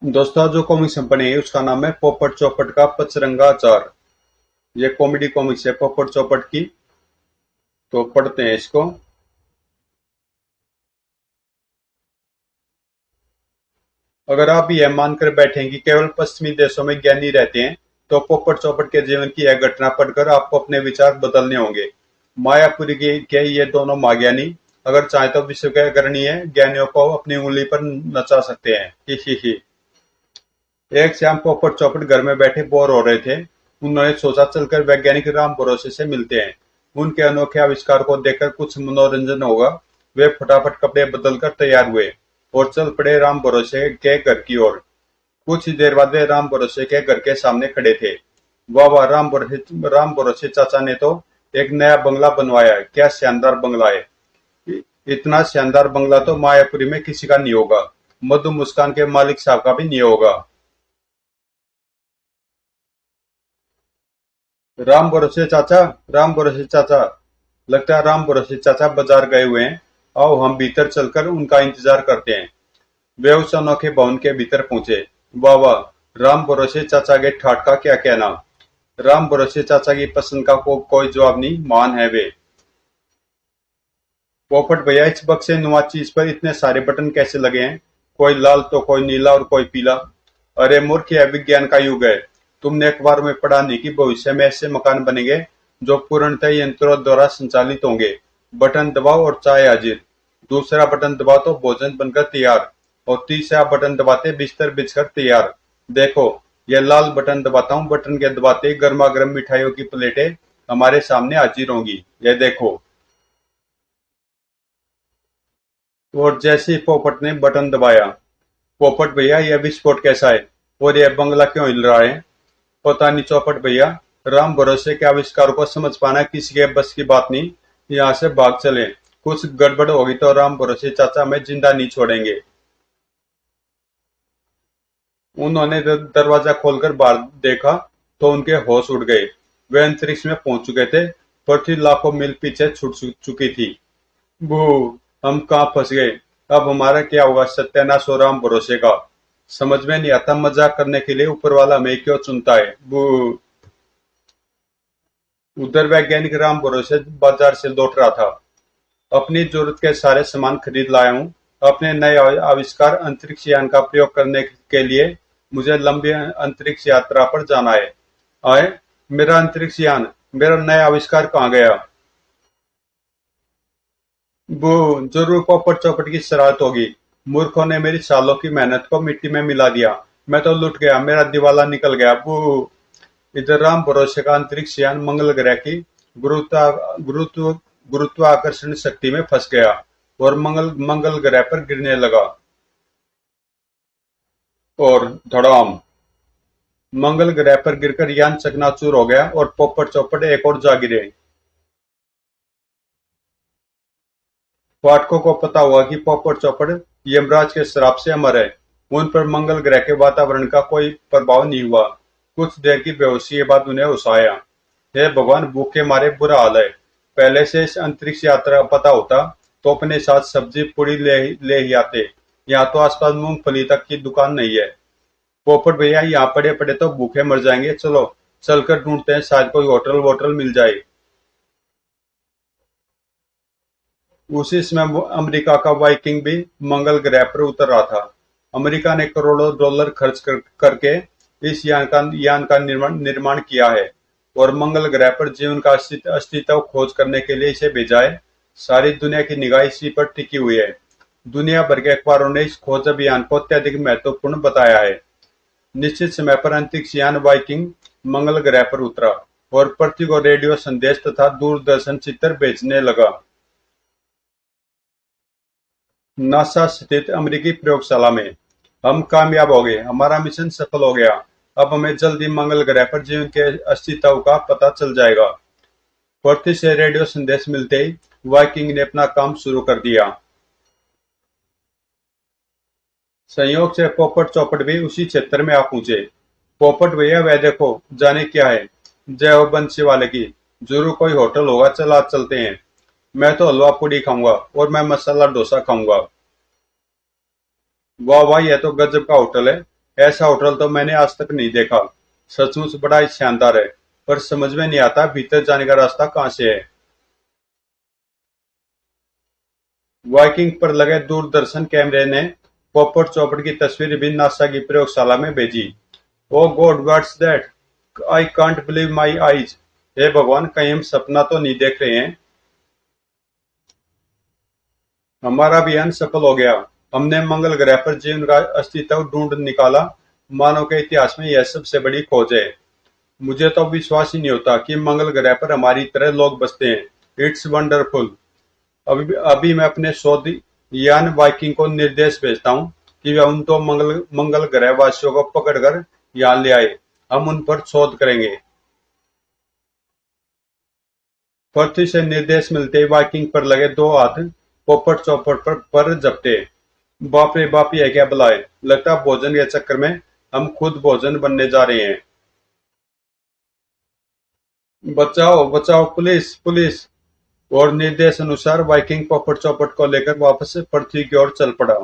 दोस्तों, जो कॉमिक्स हम पढ़े उसका नाम है पोपट चौपट का पचरंगा अचार। ये कॉमेडी कॉमिक्स है पोपट चौपट की। तो पढ़ते हैं इसको। अगर आप यह मानकर बैठें कि केवल पश्चिमी देशों में ज्ञानी रहते हैं, तो पोपट चौपट के जीवन की यह घटना पढ़कर आपको अपने विचार बदलने होंगे। मायापुरी के ये दोनों महाज्ञानी अगर चाहे तो विश्व के अग्रणीय ज्ञानियों को अपनी उंगली पर नचा सकते हैं। ही ही ही। एक शाम पोपट चौपट घर में बैठे बोर हो रहे थे। उन्होंने सोचा चलकर वैज्ञानिक राम भरोसे से मिलते हैं। उनके अनोखे आविष्कार को देखकर कुछ मनोरंजन होगा। वे फटाफट कपड़े बदलकर तैयार हुए और चल पड़े राम भरोसे के घर की ओर। कुछ ही देर बाद वे राम भरोसे के घर के सामने खड़े थे। वाह वाह, राम भरोसे चाचा ने तो एक नया बंगला बनवाया है। क्या शानदार बंगला है। इतना शानदार बंगला तो मायापुरी में किसी का नहीं होगा। मधु मुस्कान के मालिक साहब का भी नहीं होगा। राम भरोसे चाचा, राम भरोसे चाचा। लगता है राम भरोसे चाचा बाजार गए हुए हैं। आओ हम भीतर चलकर उनका इंतजार करते हैं। वे उस अनोखे भवन के भीतर पहुंचे। वाह वाह, राम भरोसे चाचा के ठाट का क्या कहना। राम भरोसे चाचा की पसंद का कोई जवाब नहीं, मान है वे। पोपट भैया, इस बक्से नुमा चीज पर इतने सारे बटन कैसे लगे हैं? कोई लाल तो कोई नीला और कोई पीला। अरे मूर्ख, यह विज्ञान का युग है। तुमने अखबार में पढ़ा नहीं कि भविष्य में ऐसे मकान बनेंगे जो पूर्णतः यंत्रों द्वारा संचालित होंगे। बटन दबाओ और चाय हाजिर। दूसरा बटन दबाओ तो भोजन बनकर तैयार। और तीसरा बटन दबाते बिस्तर बिछकर तैयार। देखो, यह लाल बटन दबाता हूँ। बटन के दबाते गर्मा गर्म मिठाइयों की प्लेटें हमारे सामने हाजिर होंगी। यह देखो। और जैसे ही पोपट ने बटन दबाया, पोपट भैया, यह विस्फोट कैसा है? और यह बंगला क्यों हिल रहा है? पता नहीं चौपट भैया। राम भरोसे के आविष्कार को समझ पाना किसी के बस की बात नहीं। यहाँ से भाग चले। कुछ गड़बड़ होगी तो राम भरोसे चाचा में जिंदा नहीं छोड़ेंगे। उन्होंने दरवाजा खोलकर बाहर देखा तो उनके होश उड़ गए। वे अंतरिक्ष में पहुंच चुके थे। पृथ्वी लाखों मील पीछे छूट चुकी थी। बू, हम कहाँ फंस गए? अब हमारा क्या होगा? सत्यानाश हो राम भरोसे का। समझ में नहीं आता, मजाक करने के लिए ऊपर वाला हमें क्यों चुनता है। बू। उधर वैज्ञानिक राम भरोसे बाजार से लौट रहा था। अपनी जरूरत के सारे सामान खरीद लाया हूँ। अपने नए आविष्कार अंतरिक्ष यान का प्रयोग करने के लिए मुझे लंबी अंतरिक्ष यात्रा पर जाना है। आए, मेरा अंतरिक्ष यान, मेरा नया आविष्कार कहाँ गया? वो जरूर पोपट चौपट की शरारत होगी। मूर्खों ने मेरी सालों की मेहनत को मिट्टी में मिला दिया। मैं तो लुट गया, मेरा दिवाला निकल गया। वो इधर राम भरोसे का अंतरिक्ष यान मंगल ग्रह की गुरुत्वा गुरुत्व गुरुत्वाकर्षण शक्ति में फंस गया और मंगल ग्रह पर गिरने लगा। और धड़ाम। मंगल ग्रह पर गिरकर यान चकनाचूर हो गया और पोपट चौपट एक और जा गिरे। पाठकों को पता हुआ कि पोपट चौपड़ यमराज के श्राप से अमर है। उन पर मंगल ग्रह के वातावरण का कोई प्रभाव नहीं हुआ। कुछ देर की बेहोशी के बाद उन्हें होश आया। हे भगवान, भूखे मारे बुरा हाल है। पहले से इस अंतरिक्ष यात्रा का पता होता तो अपने साथ सब्जी पूरी ले ही आते। यहाँ तो आसपास मूंगफली तक की दुकान नहीं है। पोपट भैया, यहाँ पड़े पड़े तो भूखे मर जाएंगे। चलो चलकर ढूंढते हैं, शायद कोई होटल वोटल मिल जाए। उसी समय अमेरिका का वाइकिंग भी मंगल ग्रह पर उतर रहा था। अमेरिका ने करोड़ों डॉलर खर्च करके इस यान का निर्माण निर्माण किया है और मंगल ग्रह पर जीवन का अस्तित्व खोज करने के लिए इसे भेजा है। सारी दुनिया की निगाह इसी पर टिकी हुई है। दुनिया भर के अखबारों ने इस खोज अभियान को अत्यधिक महत्वपूर्ण बताया है। निश्चित समय पर अंतरिक्ष यान वाइकिंग मंगल ग्रह पर उतरा और पृथ्वी को रेडियो संदेश तथा दूरदर्शन चित्र भेजने लगा। नासा स्थित अमेरिकी प्रयोगशाला में हम कामयाब हो गए। हमारा मिशन सफल हो गया। अब हमें जल्दी मंगल ग्रह पर जीवन के अस्तित्व का पता चल जाएगा। पृथ्वी से रेडियो संदेश मिलते ही वाइकिंग ने अपना काम शुरू कर दिया। संयोग से पोपट चौपट भी उसी क्षेत्र में आ पहुंचे। पोपट भैया, वह देखो, जाने क्या है। जय हो बंसी वाले की। जरूर कोई होटल होगा, चल आज चलते हैं। मैं तो हलवा पूड़ी खाऊंगा और मैं मसाला डोसा खाऊंगा। वाह वाह, यह तो गजब का होटल है। ऐसा होटल तो मैंने आज तक नहीं देखा। सचमुच बड़ा ही शानदार है, पर समझ में नहीं आता भीतर जाने का रास्ता कहाँ से है। वाइकिंग पर लगे दूरदर्शन कैमरे ने पॉपट चौपट की तस्वीर भी नासा की प्रयोगशाला में भेजी। Oh God, what's that? I can't believe my eyes. हे भगवान, कहीं हम सपना तो नहीं देख रहे हैं। हमारा अभियान सफल हो गया। हमने मंगल ग्रह पर जीवन का अस्तित्व ढूंढ निकाला। मानव के इतिहास में यह सबसे बड़ी खोज है। मुझे तो विश्वास ही नहीं होता कि मंगल ग्रह पर हमारी तरह लोग बसते हैं। It's wonderful. अभी अभी मैं अपने शोध यान वाइकिंग को निर्देश भेजता हूँ कि वे उन तो मंगल ग्रह वासियों को पकड़कर यहाँ ले आए। हम उन पर शोध करेंगे। पृथ्वी से निर्देश मिलते ही वाइकिंग पर लगे दो हाथ पोपट चौपट पर जपटे। बाप रे बाप, यह क्या बुलाए! लगता है भोजन के चक्कर में हम खुद भोजन बनने जा रहे हैं। बचाओ बचाओ, पुलिस पुलिस! और निर्देश अनुसार वाइकिंग पोपट चौपट को लेकर वापस पृथ्वी की ओर चल पड़ा।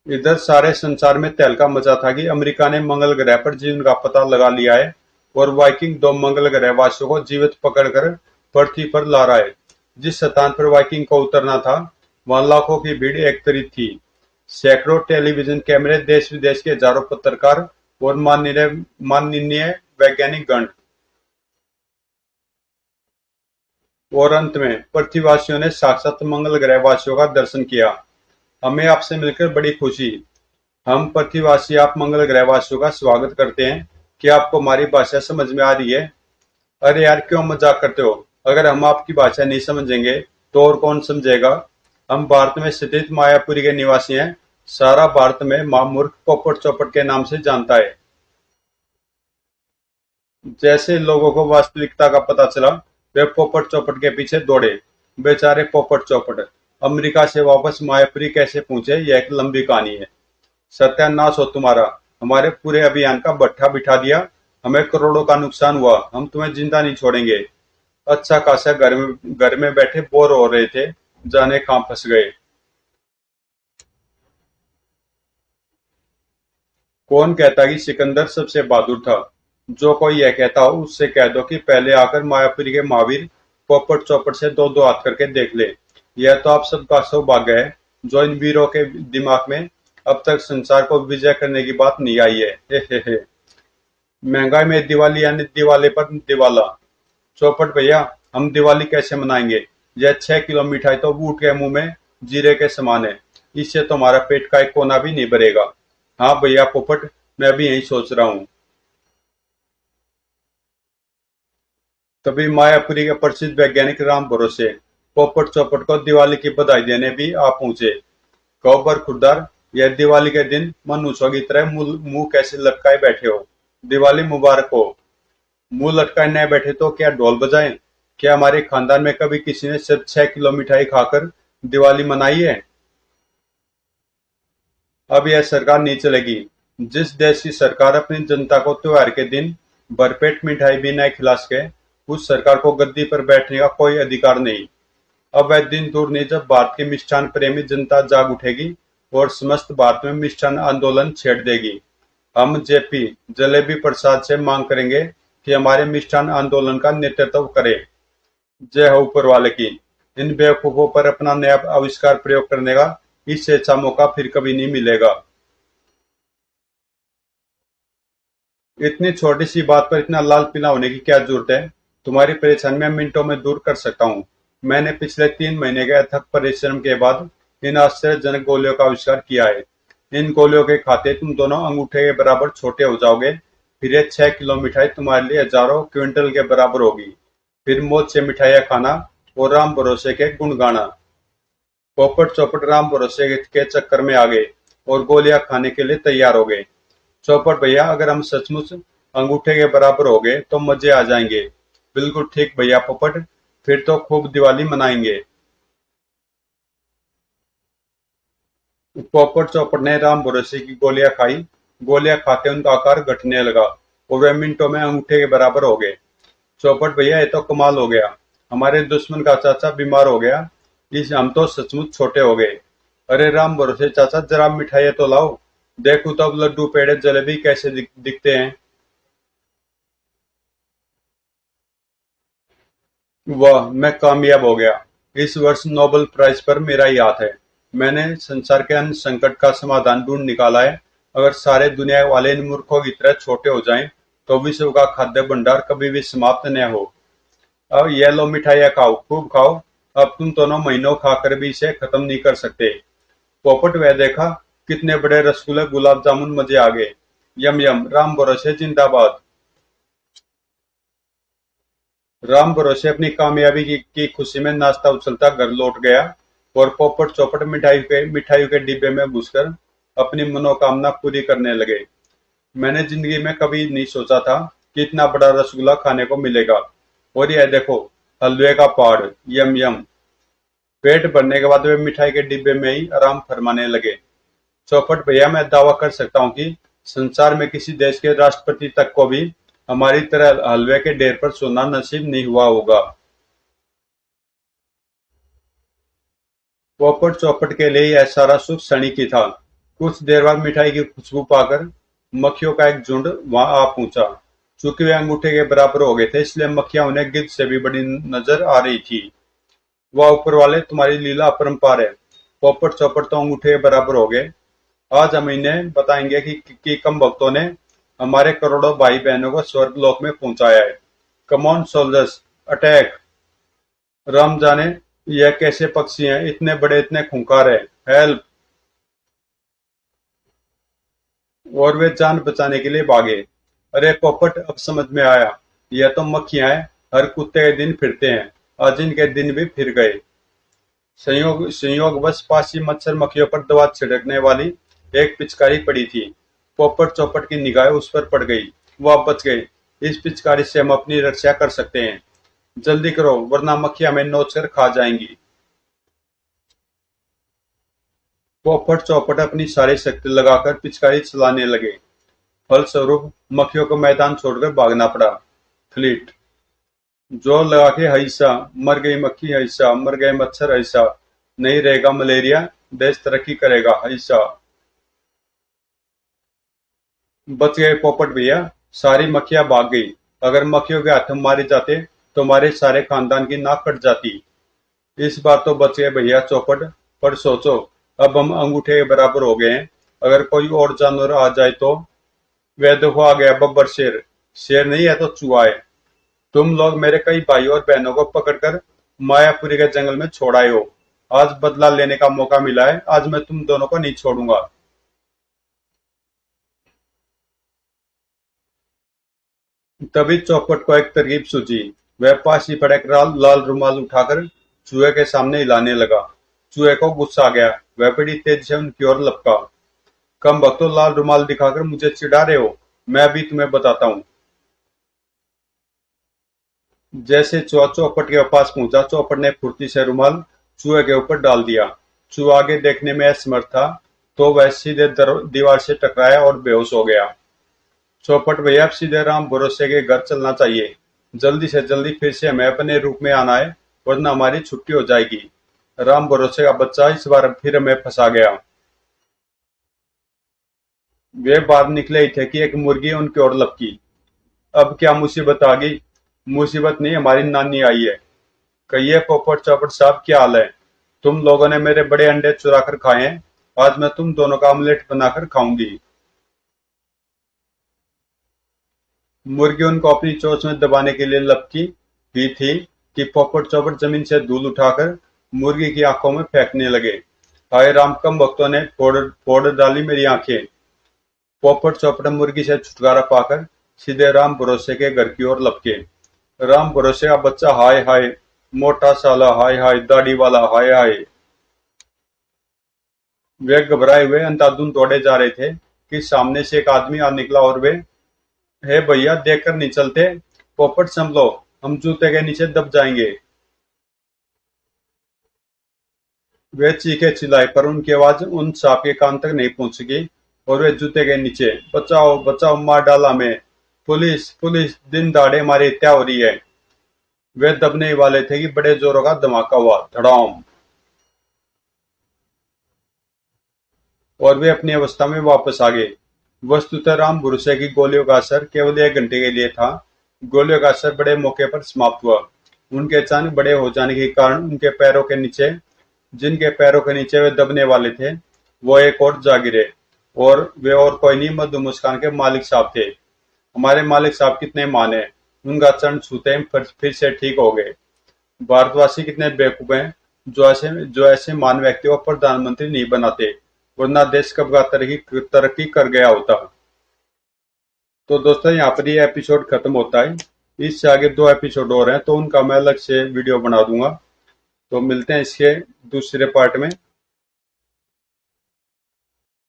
इधर सारे संसार में तहलका मचा था कि अमेरिका ने मंगल ग्रह पर जीवन का पता लगा लिया है और वाइकिंग दो मंगल ग्रह वासियों को जीवित पकड़कर पृथ्वी पर ला रहा है। जिस स्थान पर वाइकिंग को उतरना था, वहां लाखों की भीड़ एकत्रित थी। सैकड़ों टेलीविजन कैमरे, देश विदेश के हजारों पत्रकार और माननीय वैज्ञानिक गण। और अंत में पृथ्वीवासियों ने साक्षात मंगल ग्रह वासियों का दर्शन किया। हमें आपसे मिलकर बड़ी खुशी। हम पृथ्वीवासी आप मंगल ग्रहवासियों का स्वागत करते हैं। क्या आपको हमारी भाषा समझ में आ रही है? अरे यार, क्यों मजाक करते हो? अगर हम आपकी भाषा नहीं समझेंगे तो और कौन समझेगा? हम भारत में स्थित मायापुरी के निवासी हैं। सारा भारत में माँ मूर्ख पोपट चौपट के नाम से जानता है। जैसे लोगों को वास्तविकता का पता चला, वे पोपट चौपट के पीछे दौड़े। बेचारे पोपट चौपट अमेरिका से वापस मायापुरी कैसे पहुंचे, यह एक लंबी कहानी है। सत्यानाश हो तुम्हारा! हमारे पूरे अभियान का भट्ठा बिठा दिया। हमें करोड़ों का नुकसान हुआ। हम तुम्हें जिंदा नहीं छोड़ेंगे। अच्छा खासा घर में बैठे बोर हो रहे थे, जाने कहाँ फंस गए। कौन कहता कि सिकंदर सबसे बहादुर था? जो कोई यह कहता हो, उससे कह दो कि पहले आकर मायापुरी के महावीर पोपट चौपट से दो दो हाथ करके देख ले। यह तो आप सबका सौभाग्य है जो इन वीरों के दिमाग में अब तक संसार को विजय करने की बात नहीं आई है। हे हे हे। महंगाई में दिवाली यानी दिवाले पर दिवाला। चौपट भैया, हम दिवाली कैसे मनाएंगे? यह 6 किलो मिठाई तो ऊँट के मुंह में जीरे के समान है। इससे तो हमारा पेट का एक कोना भी नहीं भरेगा। हाँ भैया पोपट, मैं भी यही सोच रहा हूँ। तभी मायापुरी के प्रसिद्ध वैज्ञानिक राम भरोसे पोपट चौपट को दिवाली की बधाई देने भी आ पहुंचे। कहो बरखुरदार, यह दिवाली के दिन मनुष्यों की तरह मुंह कैसे लटकाए बैठे हो? दिवाली मुबारक हो। मुंह लटकाए न बैठे तो क्या ढोल बजाएं? क्या हमारे खानदान में कभी किसी ने सिर्फ 6 किलो मिठाई खाकर दिवाली मनाई है? अब यह सरकार नहीं चलेगी। जिस देश की सरकार अपनी जनता को त्योहार के दिन भरपेट मिठाई भी न खिला सके, उस सरकार को गद्दी पर बैठने का कोई अधिकार नहीं। अब वह दिन दूर नहीं जब भारत की मिष्ठान प्रेमी जनता जाग उठेगी और समस्त भारत में मिष्ठान आंदोलन छेड़ देगी। हम जेपी जलेबी प्रसाद से मांग करेंगे कि हमारे मिष्ठान आंदोलन का नेतृत्व करे। जय हो ऊपर वाले की। इन बेवकूफों पर अपना नया आविष्कार प्रयोग करने का इससे अच्छा मौका फिर कभी नहीं मिलेगा। इतनी छोटी सी बात पर इतना लाल पीला होने की क्या जरूरत है? तुम्हारी परेशानी मैं मिनटों में दूर कर सकता हूँ। मैंने पिछले 3 महीने के अथक परिश्रम के बाद इन आश्चर्यजनक गोलियों का आविष्कार किया है। इन गोलियों के खाते तुम दोनों अंगूठे के बराबर छोटे हो जाओगे। फिर ये 6 किलो मिठाई तुम्हारे लिए हजारों क्विंटल के बराबर होगी। फिर मौज से मिठाइयाँ खाना और राम भरोसे के गुण गाना। पोपट चौपट राम भरोसे के चक्कर में आ गए और गोलियां खाने के लिए तैयार हो गए। चौपट भैया, अगर हम सचमुच अंगूठे के बराबर हो गए तो मजे आ जाएंगे। बिल्कुल ठीक भैया पोपट, फिर तो खूब दिवाली मनाएंगे। पोपट चौपट ने राम भरोसे की गोलियां खाई। गोलियां खाते उनका आकार घटने लगा और वे मिनटों में अंगूठे के बराबर हो गए। चौपट भैया, ये तो कमाल हो गया। हमारे दुश्मन का चाचा बीमार हो गया। इस हम तो सचमुच छोटे हो गए। अरे राम भरोसे चाचा, जरा मिठाई तो लाओ। देखो तो अब लड्डू पेड़े जलेबी कैसे दिखते हैं। वाह, मैं कामयाब हो गया। इस वर्ष नोबेल प्राइज पर मेरा ही हाथ है। मैंने संसार के अन्न संकट का समाधान ढूंढ निकाला है। अगर सारे दुनिया वाले इन मूर्खों की तरह छोटे हो जाएं, तो विश्व का खाद्य भंडार कभी भी समाप्त न हो। अब ये लो मिठाइयाँ खाओ, खूब खाओ। अब तुम दोनों महीनों खाकर भी इसे खत्म नहीं कर सकते। पोपट, वह देखा, कितने बड़े रसगुल्ले, गुलाब जामुन, मजे आ गए। यम यम, राम भरोसे जिंदाबाद। राम भरोसे अपनी कामयाबी की खुशी में नाचता उछलता घर लौट गया और पोपट चौपट मिठाइयों के डिब्बे में घुसकर अपनी मनोकामना पूरी करने लगे। मैंने जिंदगी में कभी नहीं सोचा था कि इतना बड़ा रसगुल्ला खाने को मिलेगा। और यह देखो, हलवे का पहाड़। यम यम। पेट भरने के बाद वे मिठाई के डिब्बे में ही आराम फरमाने लगे। चौपट भैया, मैं दावा कर सकता हूँ कि संसार में किसी देश के राष्ट्रपति तक को भी हमारी तरह हलवे के ढेर पर सोना नसीब नहीं हुआ होगा। पोपट चौपट के लिए यह सारा सुख क्षणिक ही था। कुछ देर बाद मिठाई की खुशबू पाकर मक्खियों का एक झुंड वहां आ पहुंचा। चूंकि वे अंगूठे के बराबर हो गए थे, इसलिए मक्खियां उन्हें गिद्ध से भी बड़ी नजर आ रही थी। वाह ऊपर वाले, तुम्हारी लीला अपरंपार है। पोपट चौपट तो अंगूठे के बराबर हो गए। आज हम इन्हें बताएंगे कि कम भक्तों ने हमारे करोड़ों भाई बहनों को स्वर्ग लोक में पहुंचाया है। Come on soldiers, attack. राम जाने यह कैसे पक्षी हैं, इतने बड़े, इतने खूंखार हैं। हेल्प। और वे जान बचाने के लिए भागे। अरे पोपट, अब समझ में आया। यह तो मक्खियां हैं, हर कुत्ते के दिन फिरते हैं। आज इनके दिन भी फिर गए। संयोगवश पासी मच्छर मक्खियों पर दवा छिड़कने वाली एक पिचकारी पड़ी थी। पोपट चौपट की निगाह उस पर पड़ गई। वह बच गए। इस पिचकारी से हम अपनी रक्षा कर सकते हैं। जल्दी करो, वरना मक्खियां हमें नोच कर खा जाएंगी। पोपट चौपट अपनी सारी शक्ति लगाकर पिचकारी चलाने लगे। फलस्वरूप मक्खियों को मैदान छोड़कर भागना पड़ा। फ्लीट। जोर लगा के हईसा। मर गई मक्खी हईसा, मर गए मच्छर हईसा। नहीं रहेगा मलेरिया, देश तरक्की करेगा हईसा। बच गए पोपट भैया, सारी मक्खियां भाग गई। अगर मक्खियों के हाथ में मारे जाते तो हमारे सारे खानदान की नाक कट जाती। इस बार तो बच गए भैया चौपट। पर सोचो, अब हम अंगूठे के बराबर हो गए हैं। अगर कोई और जानवर आ जाए तो। वह देखो आ गया बब्बर शेर। शेर नहीं है तो चूहा है। तुम लोग मेरे कई भाई और बहनों को पकड़कर मायापुरी के जंगल में छोड़ आए हो। आज बदला लेने का मौका मिला है। आज मैं तुम दोनों को नहीं छोड़ूंगा। तभी चौपट को एक तरकीब सूझी। वह पास ही पड़ा एक लाल रुमाल उठाकर चूहे के सामने हिलाने लगा। चूहे को गुस्सा आ गया। वह बड़ी तेजी से उनकी ओर लपका। कम वक्तों, लाल रुमाल दिखाकर मुझे चिढ़ा रहे हो? मैं अभी तुम्हें बताता हूँ। जैसे चूहा चौपट के पास पहुंचा, चौपट ने फुर्ती से रुमाल चूहे के ऊपर डाल दिया। चूहा आगे देखने में असमर्थ था, तो वह सीधे दीवार से टकराया और बेहोश हो गया। चौपट भैया, अब सीधे राम भरोसे के घर चलना चाहिए। जल्दी से जल्दी फिर से हमें अपने रूप में आना है, वरना हमारी छुट्टी हो जाएगी। राम भरोसे का बच्चा इस बार फिर हमें फंसा गया। वे बाहर निकले ही थे कि एक मुर्गी उनकी ओर लपकी। अब क्या मुसीबत आ गई? मुसीबत नहीं, हमारी नानी आई है। कहिए पोपट चौपट साहब, क्या हाल है? तुम लोगों ने मेरे बड़े अंडे चुरा कर खाए हैं। आज मैं तुम दोनों का ऑमलेट बनाकर खाऊंगी। मुर्गी उनको अपनी चोंच में दबाने के लिए लपकी ही थी कि पोपट चौपट जमीन से धूल उठाकर मुर्गी की आंखों में फेंकने लगे। हाय राम, कम भक्तों ने फोड़ फोड़ डाली मेरी आंखें। पोपट चौपट मुर्गी से छुटकारा पाकर सीधे राम भरोसे के घर की ओर लपके। राम भरोसे का बच्चा, हाय हाय, मोटा साला, हाय हाय, दाढ़ी वाला, हाय हाय। वे घबराए हुए अंधाधुंध दौड़े जा रहे थे कि सामने से एक आदमी आ निकला और वे, हे भैया, देखकर नहीं चलते? पोपट संभलो, हम जूते के नीचे दब जाएंगे। वे चीखे चिल्लाए, पर उनकी आवाज उन सांप के कान तक नहीं पहुंच सकी और वे जूते के नीचे। बचाओ बचाओ, मार डाला हमें। पुलिस पुलिस, दिन दहाड़े हमारी हत्या हो रही है। वे दबने ही वाले थे कि बड़े जोरों का धमाका हुआ। धड़ाम। और वे अपनी अवस्था में वापस आ गए। वस्तुतः राम भरोसे की गोलियों का असर केवल 1 घंटे के लिए था। गोलियों का असर बड़े मौके पर समाप्त हुआ। उनके अचानक बड़े हो जाने के कारण उनके पैरों के नीचे, जिनके पैरों के नीचे वे दबने वाले थे, वो एक और जा गिरे। और वे और कोई नहीं, मधु मुस्कान के मालिक साहब थे। हमारे मालिक साहब कितने महान हैं, उनका चरण छूते ही फिर से ठीक हो गए। भारतवासी कितने बेवकूफ हैं जो ऐसे महान व्यक्ति को प्रधानमंत्री नहीं बनाते, वरना देश कब का तरक्की कर गया होता। तो दोस्तों यहाँ पर ये एपिसोड खत्म होता है। इससे आगे 2 एपिसोड और हैं, तो उनका मैं अलग से वीडियो बना दूंगा। तो मिलते हैं इसके दूसरे पार्ट में।